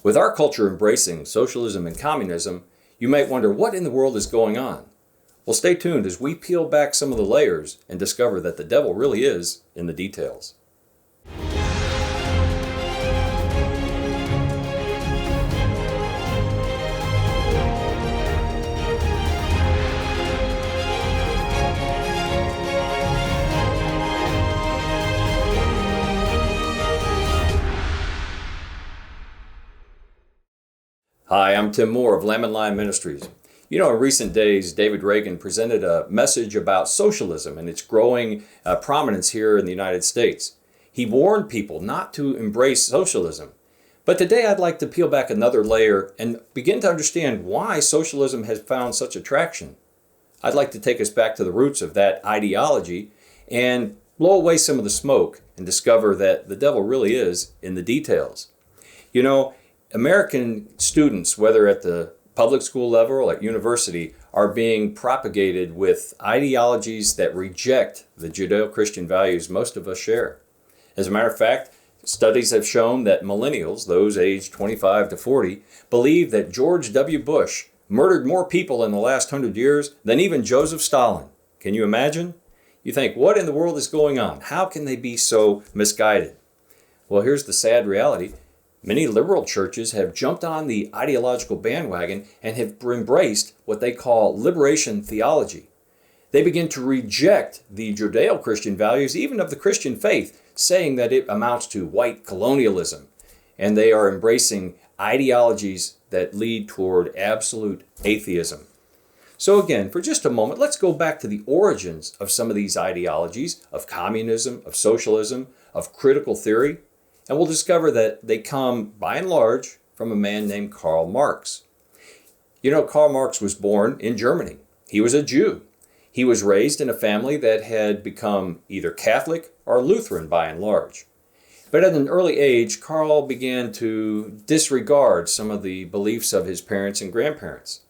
With our culture embracing socialism and communism, you might wonder what in the world is going on. Well, stay tuned as we peel back some of the layers and discover that the devil really is in the details. Hi, I'm Tim Moore of Lamb Lion Ministries. You know, in recent days, David Reagan presented a message about socialism and its growing prominence here in the United States. He warned people not to embrace socialism. But today I'd like to peel back another layer and begin to understand why socialism has found such attraction. I'd like to take us back to the roots of that ideology and blow away some of the smoke and discover that the devil really is in the details. You know, American students, whether at the public school level or at university, are being propagated with ideologies that reject the Judeo-Christian values most of us share. As a matter of fact, studies have shown that millennials, those aged 25 to 40, believe that George W. Bush murdered more people in the last 100 years than even Joseph Stalin. Can you imagine? You think, what in the world is going on? How can they be so misguided? Well, here's the sad reality. Many liberal churches have jumped on the ideological bandwagon and have embraced what they call liberation theology. They begin to reject the Judeo-Christian values, even of the Christian faith, saying that it amounts to white colonialism. And they are embracing ideologies that lead toward absolute atheism. So again, for just a moment, let's go back to the origins of some of these ideologies, of communism, of socialism, of critical theory. And we'll discover that they come, by and large, from a man named Karl Marx. You know, Karl Marx was born in Germany. He was a Jew. He was raised in a family that had become either Catholic or Lutheran, by and large. But at an early age, Karl began to disregard some of the beliefs of his parents and grandparents.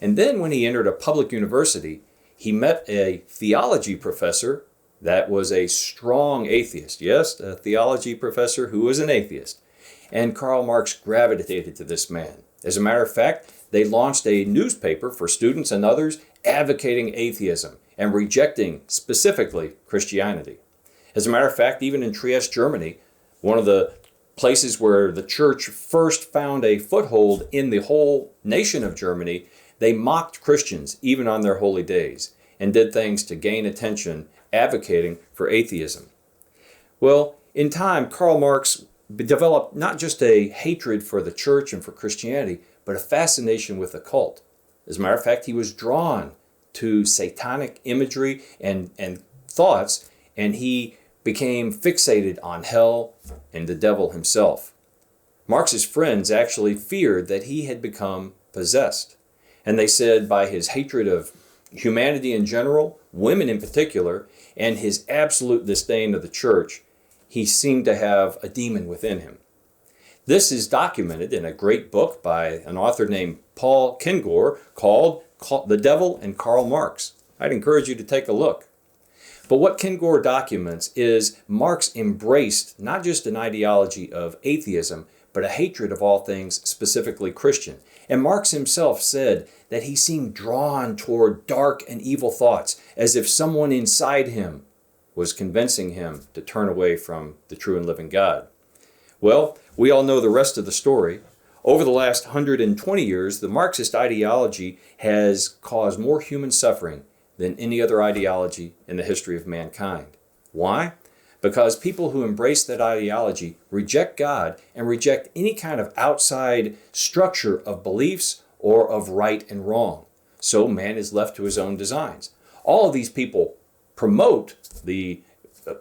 And then when he entered a public university, he met a theology professor that was a strong atheist. Yes, a theology professor who was an atheist. And Karl Marx gravitated to this man. As a matter of fact, they launched a newspaper for students and others advocating atheism and rejecting specifically Christianity. As a matter of fact, even in Trieste, Germany, one of the places where the church first found a foothold in the whole nation of Germany, they mocked Christians even on their holy days and did things to gain attention advocating for atheism. Well, in time, Karl Marx developed not just a hatred for the church and for Christianity, but a fascination with the cult. As a matter of fact, he was drawn to satanic imagery and thoughts, and he became fixated on hell and the devil himself. Marx's friends actually feared that he had become possessed, and they said by his hatred of humanity in general, women in particular, and his absolute disdain of the church, he seemed to have a demon within him. This is documented in a great book by an author named Paul Kengor called The Devil and Karl Marx. I'd encourage you to take a look. But what Kengor documents is Marx embraced not just an ideology of atheism, but a hatred of all things specifically Christian. And Marx himself said that he seemed drawn toward dark and evil thoughts, as if someone inside him was convincing him to turn away from the true and living God. Well, we all know the rest of the story. Over the last 120 years, the Marxist ideology has caused more human suffering than any other ideology in the history of mankind. Why? Because people who embrace that ideology reject God and reject any kind of outside structure of beliefs or of right and wrong. So man is left to his own designs. All of these people promote the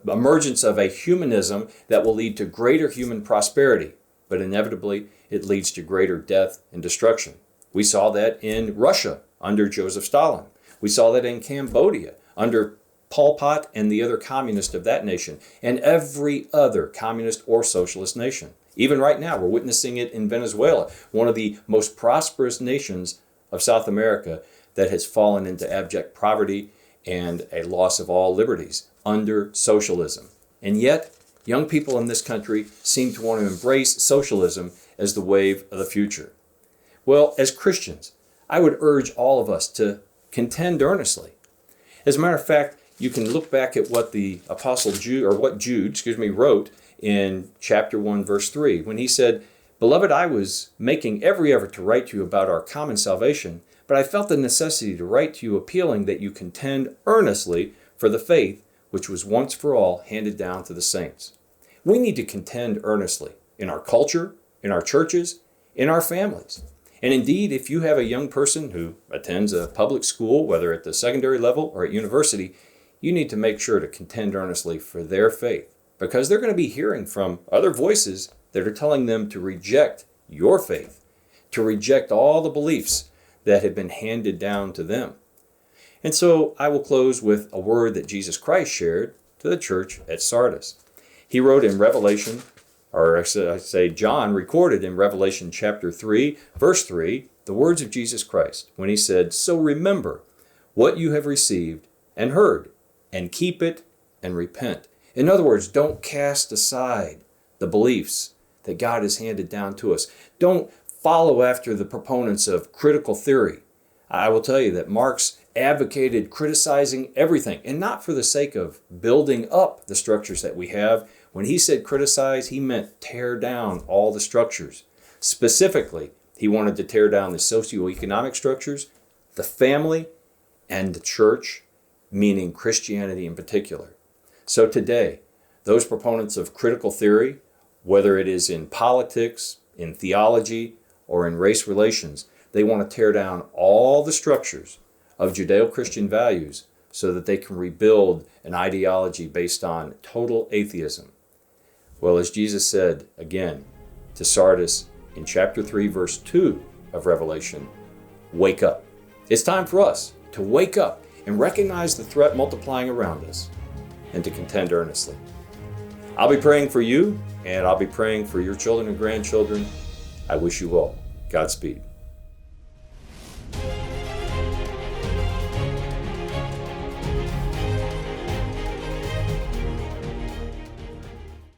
emergence of a humanism that will lead to greater human prosperity, but inevitably it leads to greater death and destruction. We saw that in Russia under Joseph Stalin. We saw that in Cambodia under Pol Pot and the other communists of that nation, and every other communist or socialist nation. Even right now, we're witnessing it in Venezuela, one of the most prosperous nations of South America that has fallen into abject poverty and a loss of all liberties under socialism. And yet, young people in this country seem to want to embrace socialism as the wave of the future. Well, as Christians, I would urge all of us to contend earnestly. As a matter of fact, you can look back at what the Apostle Jude, or what Jude, wrote in chapter 1, verse 3, when he said, "Beloved, I was making every effort to write to you about our common salvation, but I felt the necessity to write to you appealing that you contend earnestly for the faith which was once for all handed down to the saints." We need to contend earnestly in our culture, in our churches, in our families. And indeed, if you have a young person who attends a public school, whether at the secondary level or at university, you need to make sure to contend earnestly for their faith, because they're going to be hearing from other voices that are telling them to reject your faith, to reject all the beliefs that have been handed down to them. And so I will close with a word that Jesus Christ shared to the church at Sardis. He wrote in Revelation, or I say John recorded in Revelation chapter 3, verse 3, the words of Jesus Christ when he said, "So remember what you have received and heard, and keep it and repent." In other words, don't cast aside the beliefs that God has handed down to us. Don't follow after the proponents of critical theory. I will tell you that Marx advocated criticizing everything, and not for the sake of building up the structures that we have. When he said criticize, he meant tear down all the structures. Specifically, he wanted to tear down the socioeconomic structures, the family, and the church, meaning Christianity in particular. So today, those proponents of critical theory, whether it is in politics, in theology, or in race relations, they want to tear down all the structures of Judeo-Christian values so that they can rebuild an ideology based on total atheism. Well, as Jesus said again to Sardis in chapter 3, verse 2 of Revelation, wake up. It's time for us to wake up and recognize the threat multiplying around us and to contend earnestly. I'll be praying for you, and I'll be praying for your children and grandchildren. I wish you all Godspeed.